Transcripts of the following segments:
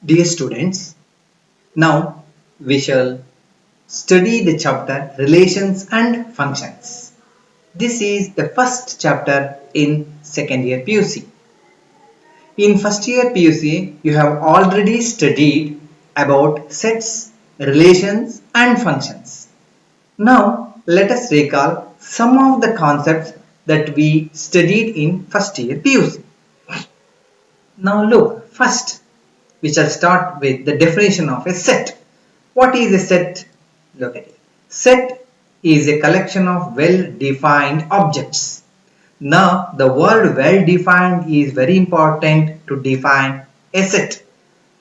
Dear students, now we shall study the chapter Relations and Functions. This is the first chapter in second year PUC. In first year PUC, you have already studied about sets, relations and functions. Now let us recall some of the concepts that we studied in first year PUC. Now look, first we shall start with the definition of a set. What is a set? Look at it. Set is a collection of well-defined objects. Now the word well-defined is very important to define a set.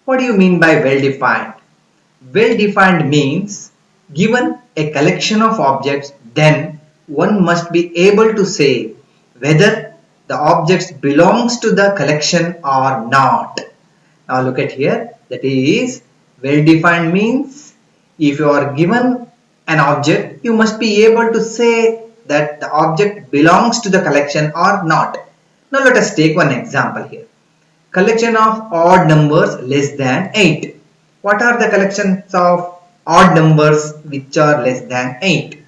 What do you mean by well-defined? Well-defined means given a collection of objects, then one must be able to say whether the objects belongs to the collection or not. Now look at here, that is well-defined means if you are given an object, you must be able to say that the object belongs to the collection or not. Now let us take one example here. Collection of odd numbers less than 8. What are the collections of odd numbers which are less than 8?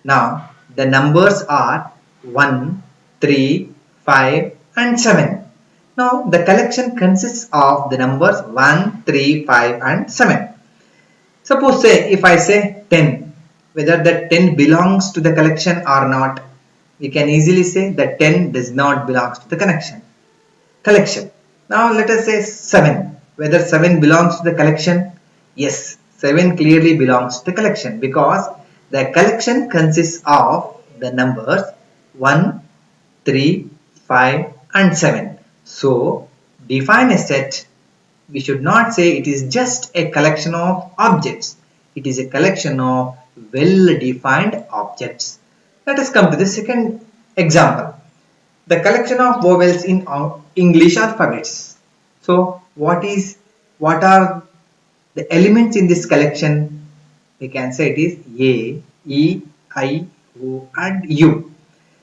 Now the numbers are 1, 3, 5 and 7. Now the collection consists of the numbers 1, 3, 5 and 7. Suppose say if I say 10, whether that 10 belongs to the collection or not, we can easily say that 10 does not belong to the collection. Now let us say 7, whether 7 belongs to the collection. Yes, 7 clearly belongs to the collection because the collection consists of the numbers 1, 3, 5 and 7. So define a set. We should not say it is just a collection of objects. It is a collection of well-defined objects. Let us come to the second example. The collection of vowels in English alphabets. So what are the elements in this collection? We can say it is A, E, I, O and U.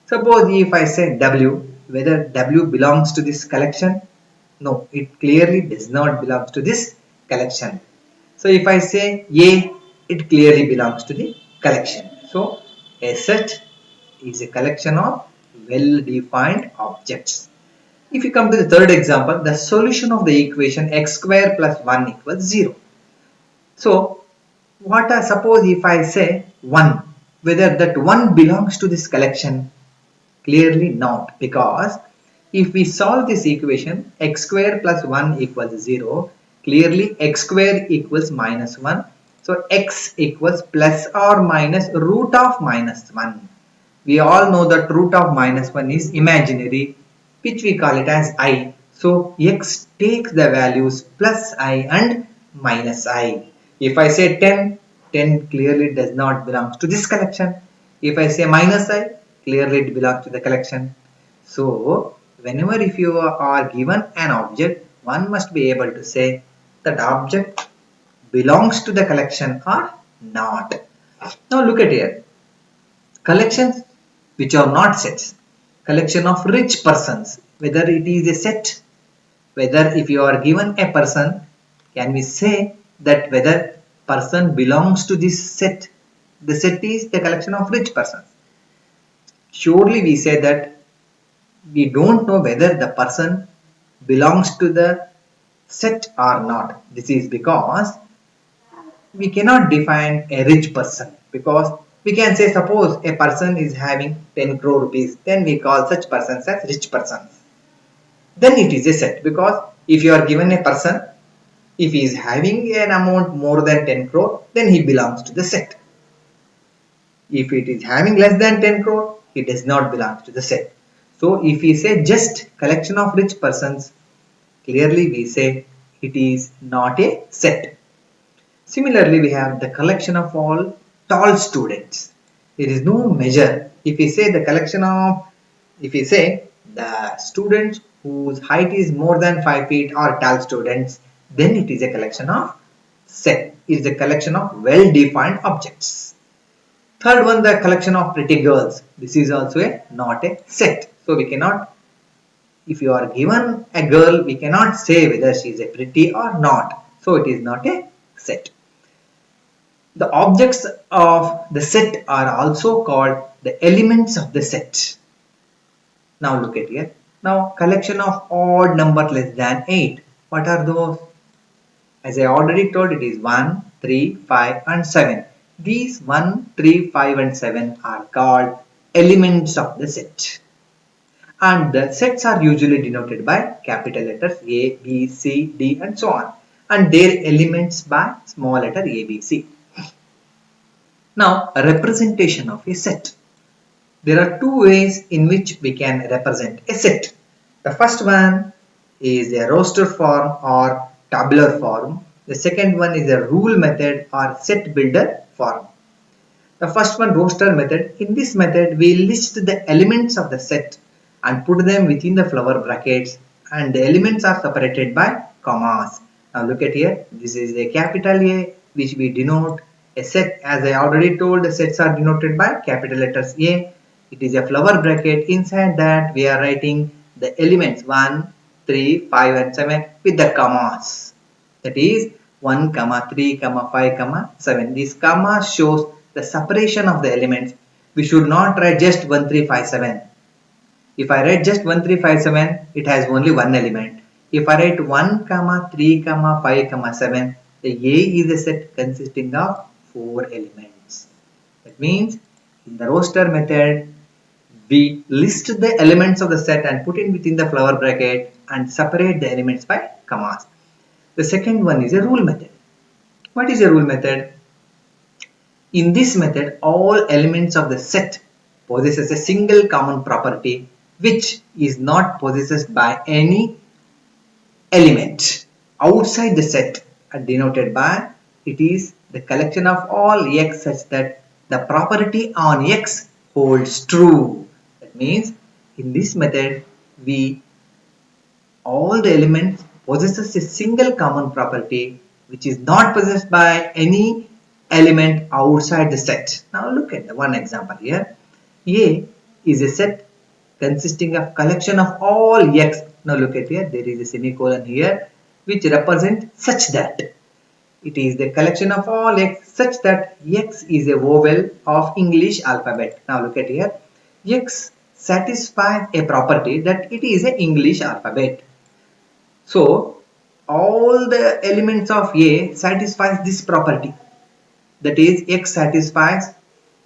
Suppose if I say W, whether W belongs to this collection? No, it clearly does not belong to this collection. So if I say A, it clearly belongs to the collection. So a set is a collection of well-defined objects. If you come to the third example, the solution of the equation x square plus 1 equals 0. So suppose if I say 1, whether that 1 belongs to this collection? Clearly not, because if we solve this equation x square plus 1 equals 0, clearly x square equals minus 1. So x equals plus or minus root of minus 1. We all know that root of minus 1 is imaginary, which we call it as I. So x takes the values plus I and minus I. If I say 10, 10 clearly does not belong to this collection. If I say minus I, clearly it belongs to the collection. So whenever if you are given an object, one must be able to say that object belongs to the collection or not. Now look at here. Collections which are not sets. Collection of rich persons. Whether it is a set, whether if you are given a person, can we say that whether person belongs to this set? The set is the collection of rich persons. Surely we say that we don't know whether the person belongs to the set or not. This is because we cannot define a rich person, because we can say suppose a person is having 10 crore rupees, then we call such persons as rich persons. Then it is a set, because if you are given a person, if he is having an amount more than 10 crore, then he belongs to the set. If it is having less than 10 crore, he does not belong to the set. So if we say just collection of rich persons, clearly we say it is not a set. Similarly, we have the collection of all tall students. There is no measure. If we say the students whose height is more than 5 feet are tall students, then it is a collection of set. It is a collection of well-defined objects. Third one, the collection of pretty girls. This is also not a set. So we cannot If you are given a girl, we cannot say whether she is a pretty or not. So it is not a set. The objects of the set are also called the elements of the set. Now look at here. Now collection of odd number less than 8. What are those? As I already told, it is 1, 3, 5 and 7. These 1, 3, 5 and 7 are called elements of the set. And the sets are usually denoted by capital letters A, B, C, D and so on. And their elements by small letter A, B, C. Now, a representation of a set. There are two ways in which we can represent a set. The first one is a roster form or tabular form. The second one is a rule method or set builder form. The first one, roster method. In this method, we list the elements of the set and put them within the flower brackets, and the elements are separated by commas. Now look at here. This is a capital A which we denote a set. As I already told, the sets are denoted by capital letters A. It is a flower bracket. Inside that we are writing the elements 1, 3, 5 and 7 with the commas. That is 1, 3, 5, 7. This comma shows the separation of the elements. We should not write just 1, 3, 5, 7. If I write just 1, 3, 5, 7, it has only one element. If I write 1, 3, 5, 7, the A is a set consisting of 4 elements. That means in the roster method, we list the elements of the set and put it within the flower bracket and separate the elements by commas. The second one is a rule method. What is a rule method? In this method, all elements of the set possesses a single common property which is not possessed by any element outside the set, and denoted by it is the collection of all x such that the property on x holds true. That means in this method, all the elements possesses a single common property which is not possessed by any element outside the set. Now look at the one example here. A is a set consisting of collection of all x. Now look at here, there is a semicolon here which represents such that. It is the collection of all x such that x is a vowel of English alphabet. Now look at here, x satisfies a property that it is an English alphabet. So all the elements of A satisfies this property. That is, x satisfies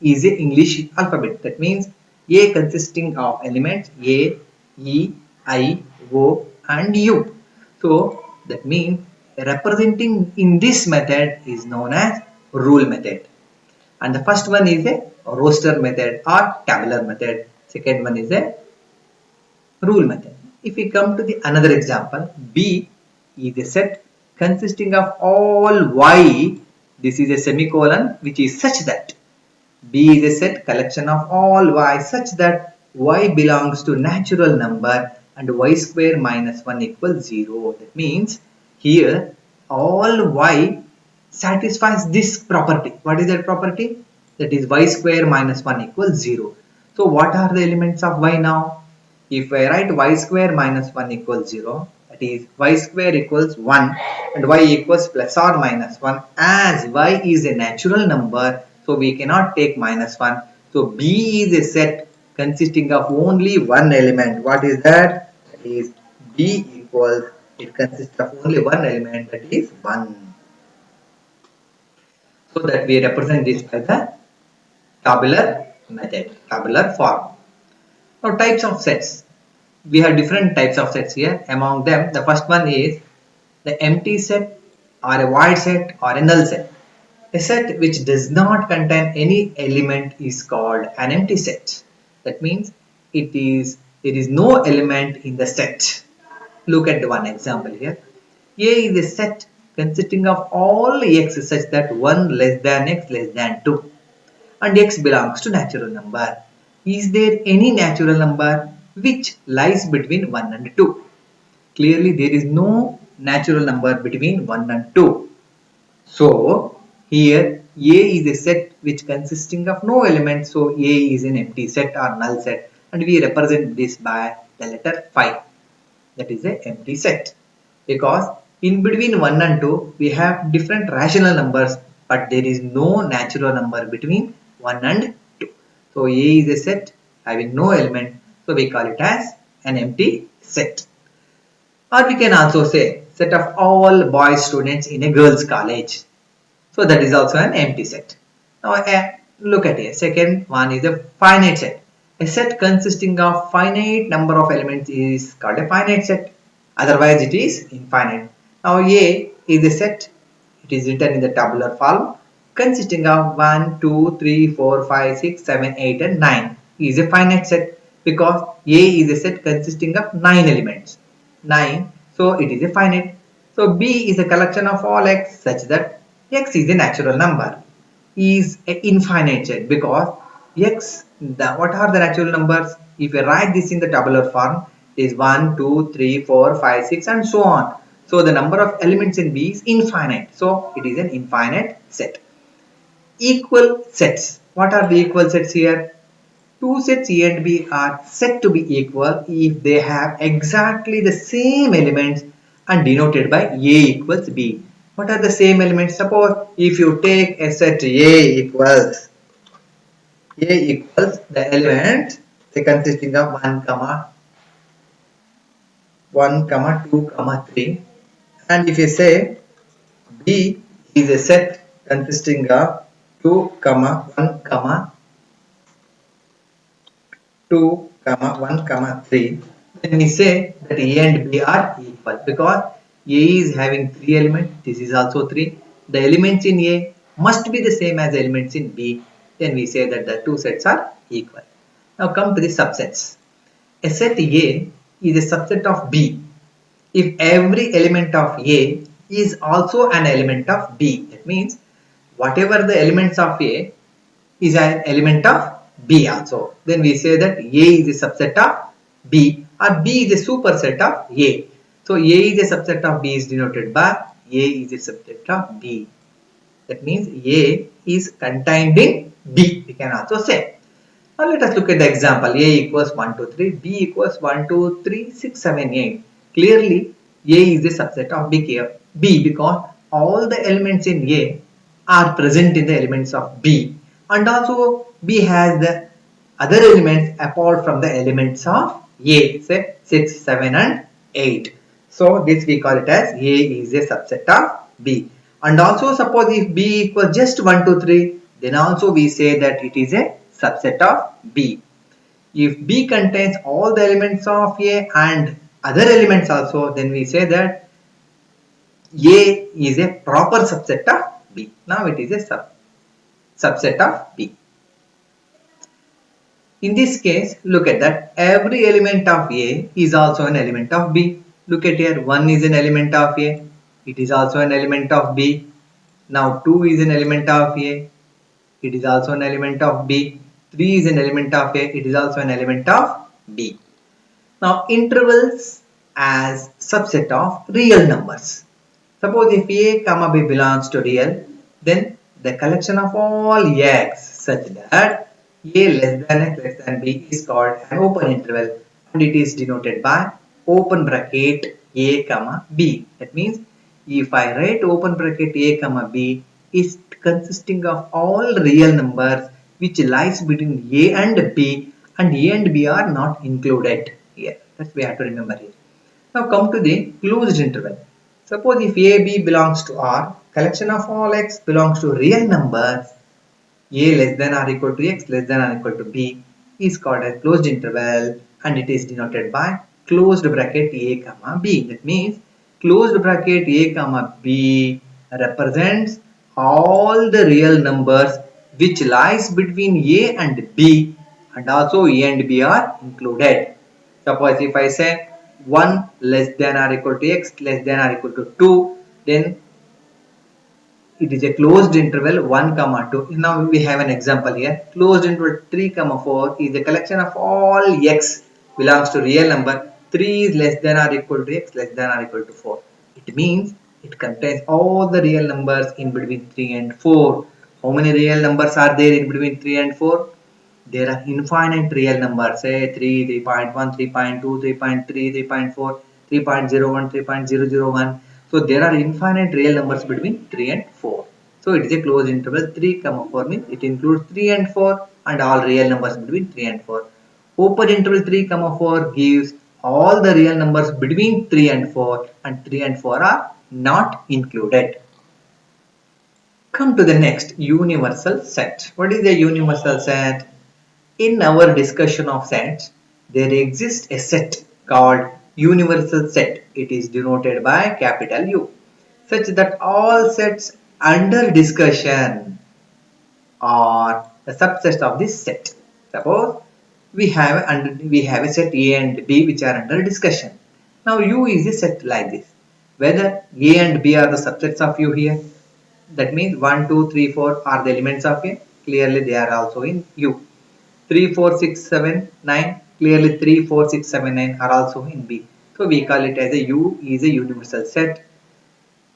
is a English alphabet. That means A consisting of elements A, E, I, O and U. So that means representing in this method is known as rule method. And the first one is a roster method or tabular method. Second one is a rule method. If we come to the another example, B is a set consisting of all y. This is a semicolon which is such that. B is a set collection of all y such that y belongs to natural number and y square minus 1 equals 0. That means here all y satisfies this property. What is that property? That is y square minus 1 equals 0. So what are the elements of y now? If I write y square minus 1 equals 0, that is y square equals 1 and y equals plus or minus 1, as y is a natural number, so we cannot take minus 1. So B is a set consisting of only one element. What is that? That is B equals, it consists of only one element, that is 1. So that we represent this by the tabular method, tabular form. Now types of sets. We have different types of sets here. Among them, the first one is the empty set or a void set or a null set. A set which does not contain any element is called an empty set. That means there is no element in the set. Look at the one example here. A is a set consisting of all x such that 1 less than x less than 2 and x belongs to natural number. Is there any natural number which lies between 1 and 2? Clearly there is no natural number between 1 and 2. So here A is a set which consisting of no element, so A is an empty set or null set, and we represent this by the letter phi. That is a empty set. Because in between 1 and 2, we have different rational numbers, but there is no natural number between 1 and 2. So A is a set having no element, so we call it as an empty set. Or we can also say set of all boys students in a girls college. So that is also an empty set. Now look at it. Second one is a finite set. A set consisting of finite number of elements is called a finite set. Otherwise it is infinite. Now A is a set. It is written in the tabular form consisting of 1, 2, 3, 4, 5, 6, 7, 8 and 9 is a finite set because A is a set consisting of 9 elements. 9, so it is a finite. So B is a collection of all x such that x is a natural number. Is an infinite set because x, what are the natural numbers? If you write this in the tabular form, it is 1, 2, 3, 4, 5, 6 and so on. So the number of elements in B is infinite. So it is an infinite set. Equal sets. What are the equal sets here? Two sets A and B are said to be equal if they have exactly the same elements and denoted by A equals B. What are the same elements? Suppose if you take a set A equals the element they consisting of 1 comma 1 comma 2 comma 3, and if you say B is a set consisting of 2 comma 1 comma 2 comma 1 comma 3, then we say that A and B are equal because A is having 3 elements, this is also 3. The elements in A must be the same as the elements in B, then we say that the two sets are equal. Now come to the subsets. A set A is a subset of B if every element of A is also an element of B. That means whatever the elements of A is an element of B also. Then we say that A is a subset of B or B is a superset of A. So A is a subset of B is denoted by A is a subset of B. That means A is contained in B, we can also say. Now let us look at the example. A equals 1, 2, 3, B equals 1, 2, 3, 6, 7, 8. Clearly A is a subset of B because all the elements in A are present in the elements of B, and also B has the other elements apart from the elements of A, say 6, 7 and 8. So this we call it as A is a subset of B. And also suppose if B equals just 1, 2, 3, then also we say that it is a subset of B. If B contains all the elements of A and other elements also, then we say that A is a proper subset of B. Now it is a subset of B. In this case, look at that. Every element of A is also an element of B. Look at here. 1 is an element of A. It is also an element of B. Now 2 is an element of A. It is also an element of B. 3 is an element of A. It is also an element of B. Now intervals as subset of real numbers. Suppose if A comma B belongs to real, then the collection of all x such that A less than x less than B is called an open interval and it is denoted by open bracket A comma B. That means if I write open bracket A comma B is consisting of all real numbers which lies between A and B, and A and B are not included here. That's we have to remember here. Now come to the closed interval. Suppose if A, B belongs to R, collection of all x belongs to real numbers, A less than or equal to x less than or equal to B is called as closed interval and it is denoted by closed bracket A comma B. That means closed bracket A comma B represents all the real numbers which lies between A and B, and also A and B are included. Suppose if I say 1 less than or equal to x less than or equal to 2, then it is a closed interval 1 comma 2. Now we have an example here. Closed interval 3 comma 4 is a collection of all x belongs to real number. 3 is less than or equal to x less than or equal to 4. It means it contains all the real numbers in between 3 and 4. How many real numbers are there in between 3 and 4? There are infinite real numbers, say 3, 3.1, 3.2, 3.3, 3.4, 3.01, 3.001. So there are infinite real numbers between 3 and 4. So it is a closed interval. 3, 4 means it includes 3 and 4 and all real numbers between 3 and 4. Open interval 3, 4 gives all the real numbers between 3 and 4, and 3 and 4 are not included. Come to the next, universal set. What is a universal set? In our discussion of sets, there exists a set called universal set. It is denoted by capital U, such that all sets under discussion are the subsets of this set. Suppose we have a set A and B which are under discussion. Now U is a set like this. Whether A and B are the subsets of U here, that means 1, 2, 3, 4 are the elements of A. Clearly they are also in U. 3, 4, 6, 7, 9. Clearly 3, 4, 6, 7, 9 are also in B. So we call it as a U is a universal set.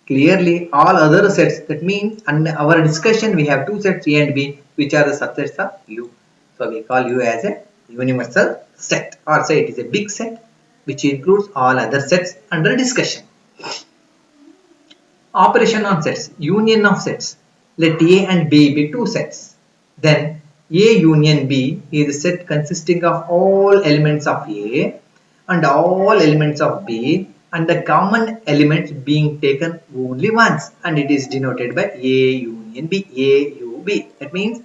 Clearly all other sets, that means in our discussion we have two sets A and B which are the subsets of U. So we call U as a universal set, or say it is a big set which includes all other sets under discussion. Operation on sets, union of sets. Let A and B be two sets. Then A union B is a set consisting of all elements of A and all elements of B, and the common elements being taken only once, and it is denoted by A union B, A U B. That means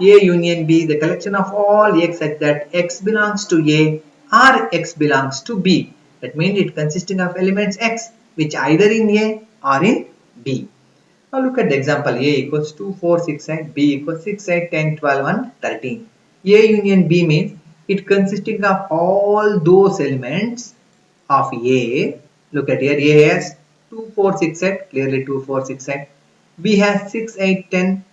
A union B, the collection of all X such that X belongs to A or X belongs to B. That means it consisting of elements X which either in A or in B. Now look at the example. A equals 2, 4, 6, 8. B equals 6, 8, 10, 12, and 13. A union B means it consisting of all those elements of A. Look at here. A has 2, 4, 6, 8. Clearly 2, 4, 6, 8. B has 6, 8, 10,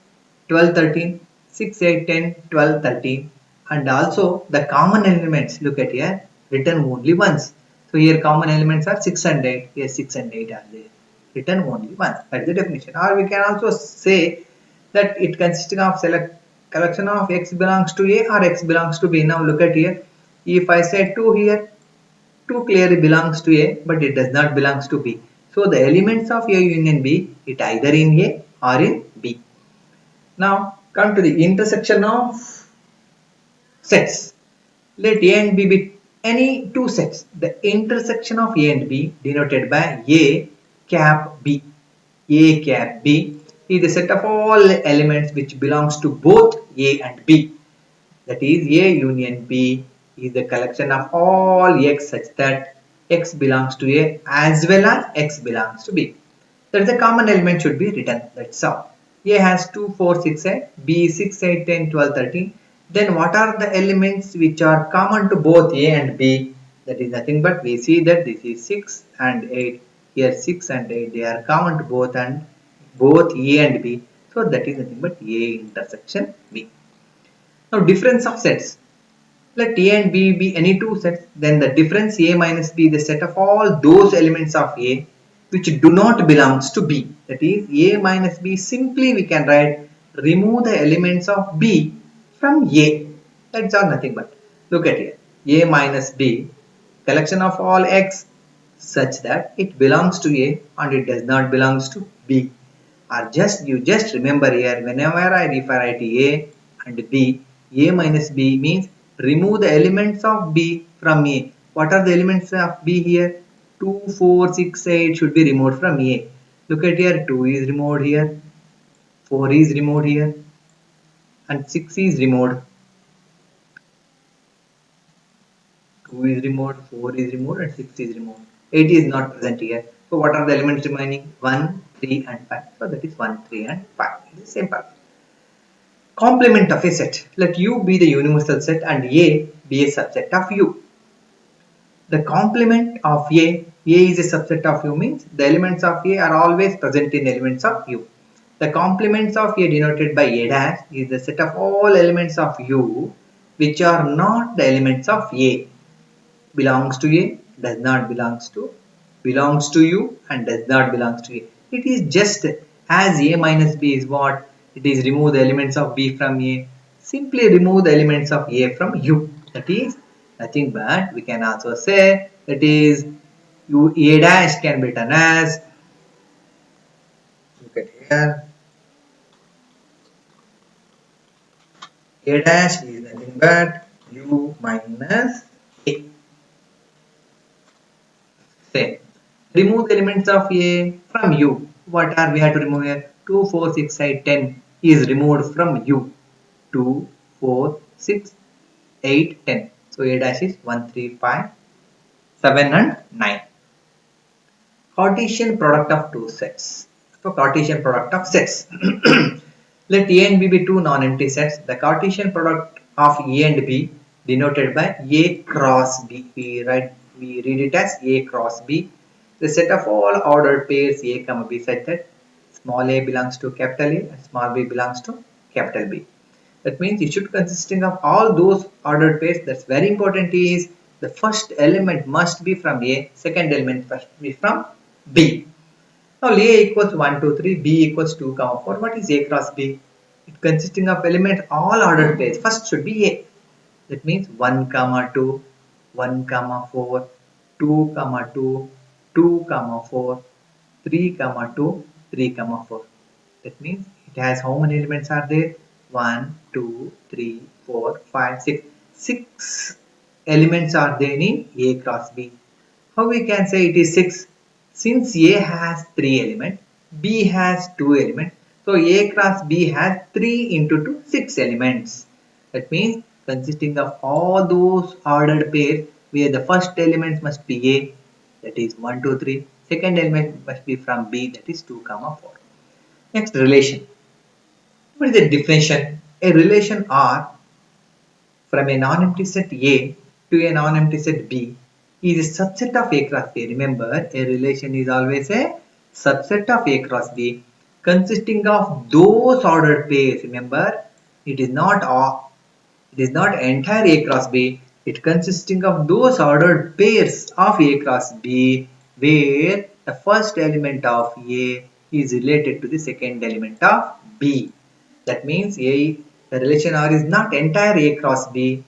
12, 13. 6, 8, 10, 12, 13. And also the common elements. Look at here. Written only once. So here common elements are 6 and 8. Here 6 and 8 are there. Written only once. That is the definition. Or we can also say that it consisting of select collection of X belongs to A or X belongs to B. Now look at here. If I say 2 here, 2 clearly belongs to A, but it does not belongs to B. So the elements of A union B, it either in A or in B. Now come to the intersection of sets. Let A and B be any two sets. The intersection of A and B denoted by A cap B. A cap B is the set of all elements which belongs to both A and B. That is, A union B is the collection of all X such that X belongs to A as well as X belongs to B. That is, the common element should be written. That's all. A has 2, 4, 6, 8. B 6, 8, 10, 12, 13. Then what are the elements which are common to both A and B? That is nothing but we see that this is 6 and 8. Here 6 and 8, they are common to both A and B. So that is nothing but A intersection B. Now difference of sets. Let A and B be any two sets. Then the difference A minus B, the set of all those elements of A which do not belongs to B. That is, A minus B, simply we can write remove the elements of B from A. That's all, nothing but. Look at here. A minus B, collection of all X such that it belongs to A and it does not belongs to B. Or you just remember here, whenever I refer to A and B, A minus B means remove the elements of B from A. What are the elements of B here? 2, 4, 6, 8 should be removed from A. Look at here, 2 is removed here, 4 is removed here, and 6 is removed. 2 is removed, 4 is removed, and 6 is removed. 8 is not present here. So what are the elements remaining? 1, 3 and 5. So that is 1, 3 and 5. It is simple. Complement of a set. Let U be the universal set and A be a subset of U. The complement of A is a subset of U means the elements of A are always present in elements of U. The complements of A denoted by A dash is the set of all elements of U which are not the elements of A. Belongs to A, does not belongs to U, and does not belongs to A. It is just as A minus B is what? It is remove the elements of B from A. Simply remove the elements of A from U. That is nothing but we can also say that is A dash can be written as, look at here, A dash is nothing but U minus A. Same. Remove the elements of A from U. What are we have to remove here? 2, 4, 6, 8, 10 is removed from U. 2, 4, 6, 8, 10. So A dash is 1, 3, 5, 7 and 9. Cartesian product of two sets. So Cartesian product of sets. Let A and B be two non-empty sets. The Cartesian product of A and B denoted by A cross B. We read it as A cross B. The set of all ordered pairs A comma B such that small a belongs to capital A and small b belongs to capital B. That means it should consisting of all those ordered pairs. That's very important is the first element must be from A, second element must be from B. Now A equals 1, 2, 3, B equals 2, 4. What is A cross B? It consisting of element all ordered pairs. First should be A. That means 1, 2, 1, 4, 2, 2, 2, 4, 3, 2, 3, 4. That means it has how many elements are there? 1, 2, 3, 4, 5, 6. 6 elements are there in A cross B. How we can say it is 6? Since A has 3 elements, B has 2 elements. So A cross B has 3 into 2, 6 elements. That means consisting of all those ordered pairs where the first element must be A, that is 1, 2, 3. Second element must be from B, that is 2, 4. Next, relation. What is the definition? A relation R from a non-empty set A to a non-empty set B is a subset of A cross B. Remember, a relation is always a subset of A cross B consisting of those ordered pairs. Remember, it is not all, it is not entire A cross B. It consisting of those ordered pairs of A cross B where the first element of A is related to the second element of B. That means the relation R is not entire A cross B.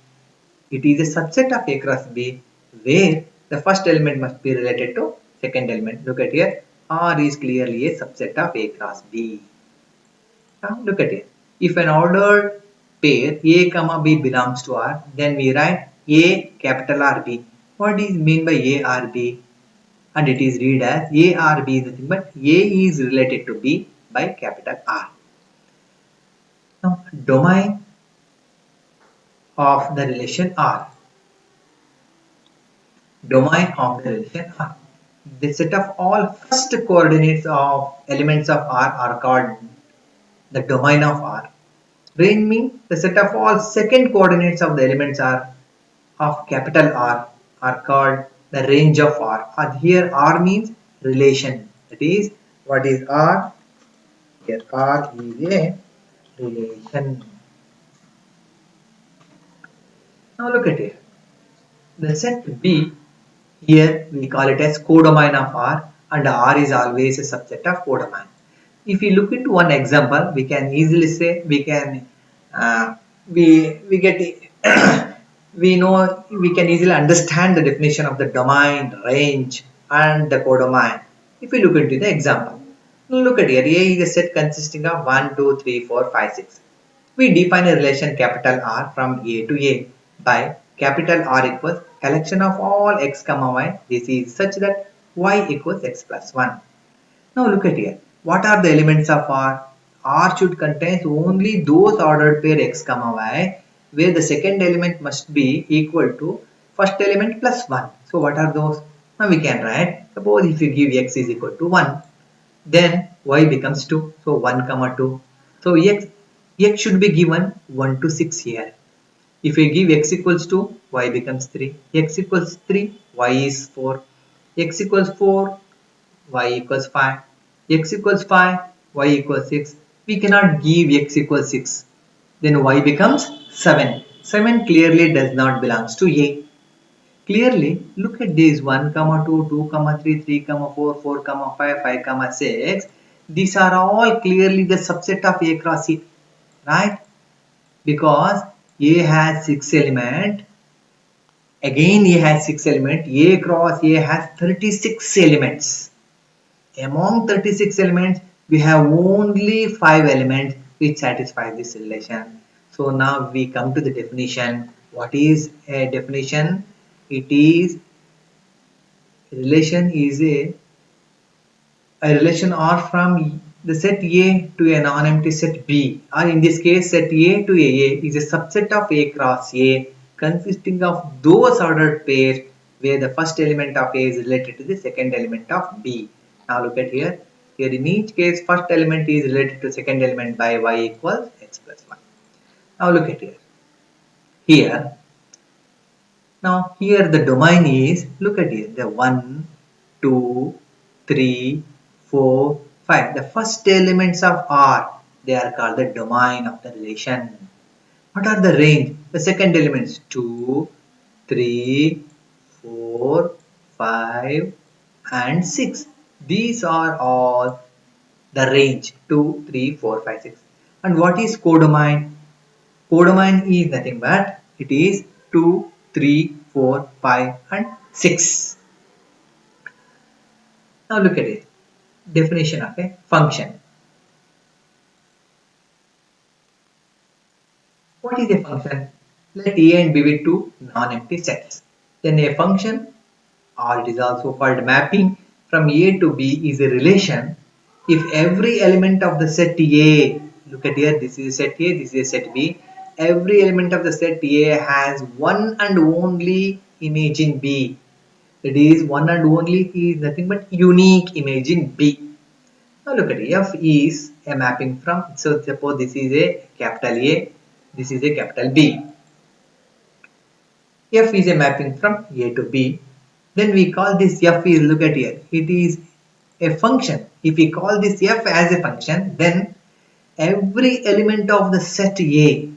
It is a subset of A cross B where the first element must be related to second element. Look at here. R is clearly a subset of A cross B. Now look at it. If an ordered pair A comma B belongs to R, then we write A capital R B. What is mean by A R B? And it is read as A R B is nothing but A is related to B by capital R. Now domain of the relation R. Domain of the relation R. The set of all first coordinates of elements of R are called the domain of R. Range means the set of all second coordinates of the elements are of capital R are called the range of R. And here R means relation. That is, what is R? Here R is a relation. Now look at it. The set B, here we call it as codomain of R, and R is always a subset of codomain. If we look into one example, we can easily say we get we know we can easily understand the definition of the domain, range, and the codomain. If we look into the example, look at here. A is a set consisting of 1, 2, 3, 4, 5, 6. We define a relation capital R from A to A by capital R equals collection of all x comma y. This is such that y equals x plus 1. Now look at here. What are the elements of R? R should contain only those ordered pair x comma y where the second element must be equal to first element plus 1. So what are those? Now we can write, suppose if you give x is equal to 1, then y becomes 2. So 1 comma 2. So x should be given 1 to 6 here. If we give x equals 2, y becomes 3. X equals 3, y is 4. X equals 4, y equals 5. X equals 5, y equals 6. We cannot give x equals 6. Then y becomes 7. 7 clearly does not belongs to A. Clearly, look at these 1, 2, 2, 3, 3, 4, 4, 5, 5, 6. These are all clearly the subset of A cross A, right? Because A has 6 elements Again, A has 6 elements. A cross A has 36 elements. Among 36 elements, we have only 5 elements which satisfy this relation. So now we come to the definition. What is a definition? It is relation is a relation R from the set A to a non-empty set B, or in this case set A to A is a subset of A cross A consisting of those ordered pairs where the first element of A is related to the second element of B. Now look at here. Here in each case first element is related to second element by y equals x plus 1. Now look at here. Here the domain is, look at here, the 1, 2, 3, 4, 5. The first elements of R, they are called the domain of the relation. What are the range? The second elements 2, 3, 4, 5 and 6. These are all the range 2, 3, 4, 5, 6. And what is codomain? Codomain is nothing but it is 2, 3, 4, 5 and 6. Now look at it. Definition of a function. What is a function? Let A and B be two non-empty sets. Then a function, or it is also called mapping from A to B, is a relation if every element of the set A, look at here, this is set A, this is set B, every element of the set A has one and only image in B. That is, one and only is nothing but unique image in B. Now look at it. F is a mapping from, so suppose this is a capital A, this is a capital B. F is a mapping from A to B. Then we call this F is, look at here, it is a function. If we call this F as a function, then every element of the set A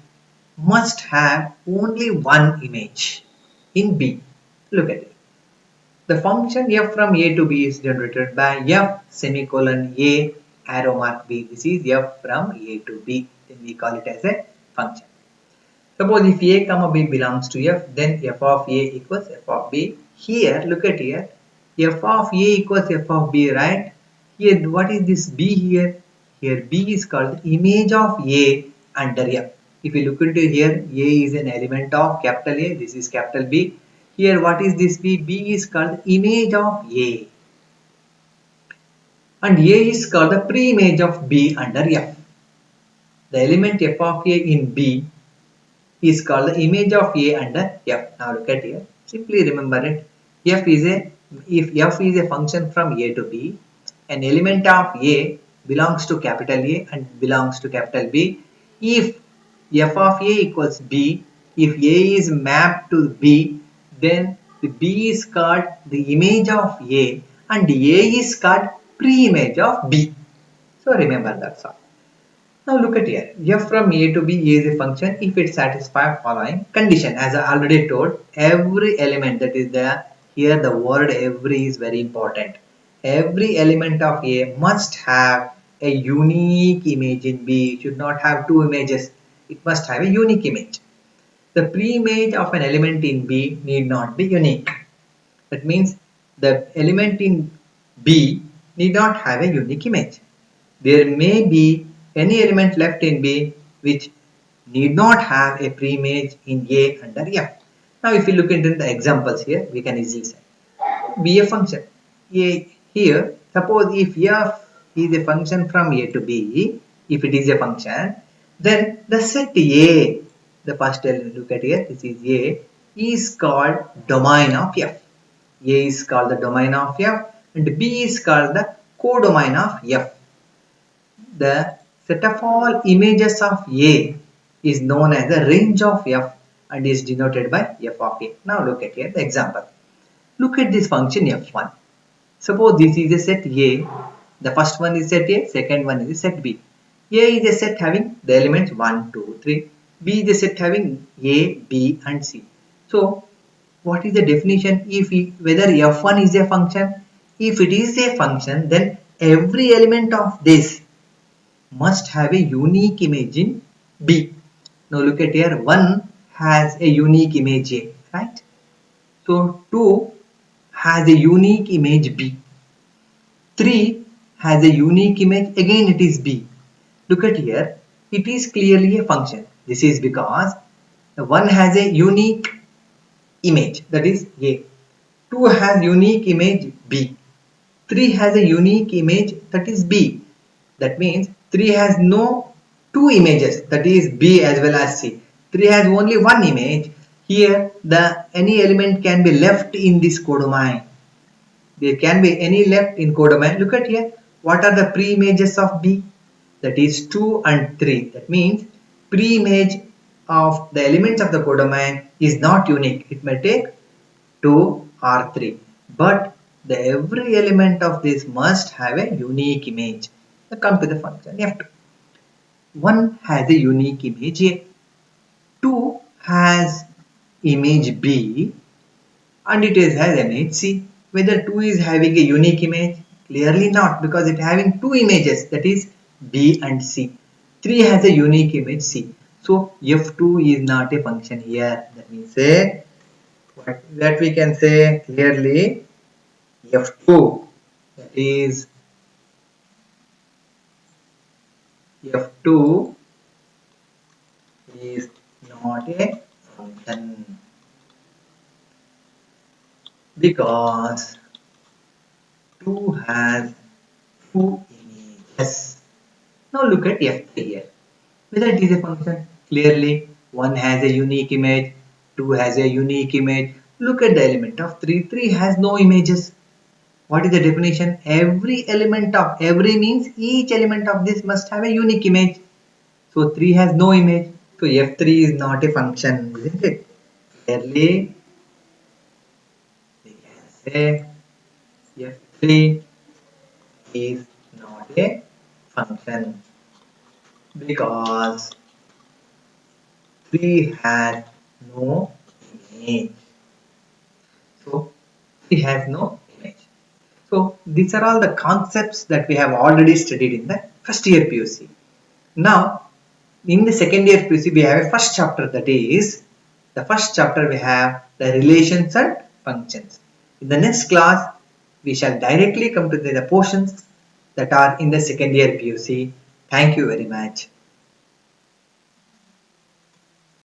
must have only one image in B. Look at it. The function F from A to B is generated by F semicolon A arrow mark B. This is F from A to B. Then we call it as a function. Suppose if A comma B belongs to F, then F of A equals F of B. Here, look at here, F of A equals F of B, right? Here, what is this B here? Here, B is called image of A under F. If you look into here, A is an element of capital A, this is capital B. Here, what is this B? B is called image of A. And A is called the pre-image of B under F. The element F of A in B is called the image of A under F. Now look at here. Simply remember it. If F is a function from A to B, an element of A belongs to capital A and belongs to capital B. If F of A equals B, if A is mapped to B, then the B is called the image of A and A is called pre-image of B. So remember that's all. Now look at here. F from A to B is a function if it satisfies following condition. As I already told, every element that is there, here the word every is very important. Every element of A must have a unique image in B. It should not have two images. It must have a unique image. The pre-image of an element in B need not be unique. That means the element in B need not have a unique image. There may be any element left in B which need not have a pre-image in A under F. Now if you look into the examples here, we can easily say be a function. Here, suppose if F is a function from A to B, if it is a function, then the set A, the first element, look at here, this is A, is called domain of F. A is called the domain of F and B is called the codomain of F. The set of all images of A is known as the range of F and is denoted by F of A. Now look at here the example. Look at this function F1. Suppose this is a set A. The first one is set A, second one is a set B. A is a set having the elements 1, 2, 3. B is a set having A, B and C. So what is the definition whether F1 is a function? If it is a function, then every element of this must have a unique image in B. Now look at here, 1 has a unique image A, right? So 2 has a unique image B. 3 has a unique image, again it is B. Look at here, it is clearly a function. This is because 1 has a unique image, that is A. 2 has unique image B. 3 has a unique image, that is B. That means 3 has no two images, that is B as well as C. 3 has only one image. Here the any element can be left in this codomain. There can be any left in codomain. Look at here. What are the pre-images of B? That is 2 and 3. That means pre-image of the elements of the codomain is not unique. It may take 2 or 3. But every element of this must have a unique image. Now come to the function F2. 1 has a unique image A. 2 has image B and it has image C. Whether 2 is having a unique image? Clearly not, because it having two images, that is B and C. 3 has a unique image C. So F2 is not a function here. That means that we can say clearly F2, that is F2 is not a function because 2 has two images. Now look at F3 here. Whether it is a function, clearly 1 has a unique image, 2 has a unique image. Look at the element of 3. 3 has no images. What is the definition? Every element of, every means each element of this must have a unique image. So 3 has no image. So F3 is not a function, isn't it? Clearly we can say F3 is not a function because 3 has no image. So 3 has no image. So these are all the concepts that we have already studied in the first year PUC. Now in the second year PUC we have a first chapter, that is the first chapter we have the relations and functions. In the next class we shall directly come to the portions that are in the second year PUC. Thank you very much.